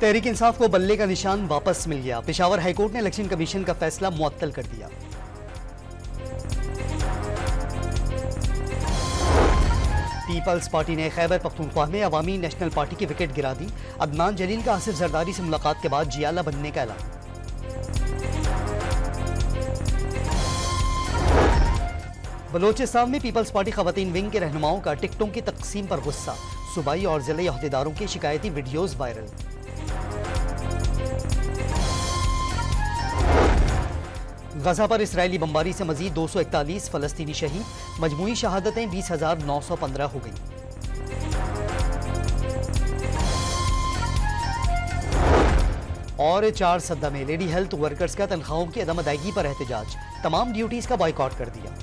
तहरीक इंसाफ को बल्ले का निशान वापस मिल गया। पेशावर हाईकोर्ट ने इलेक्शन कमीशन का फैसला मुअत्तल कर दिया। पीपल्स पार्टी ने खैबर पख्तूनख्वा में अवामी नेशनल पार्टी की विकेट गिरा दी। अदनान जलील का आसिफ जरदारी से मुलाकात के बाद जियाला बनने का ऐलान। बलोचिस्तान में पीपल्स पार्टी खवातीन विंग के रहनुमाओं का टिकटों की तकसीम पर गुस्सा। सूबाई और जिले अहदेदारों के शिकायती वीडियोज वायरल। गजा पर इसराइली बमबारी से मजीद 241 फलस्तीनी शहीद। मजमूई शहादतें 20,915 हो गई। और 4 सद्दा में लेडी हेल्थ वर्कर्स का तनख्वाहों की अदम अदायगी पर एहतजाज। तमाम ड्यूटीज का बॉयकॉट कर दिया।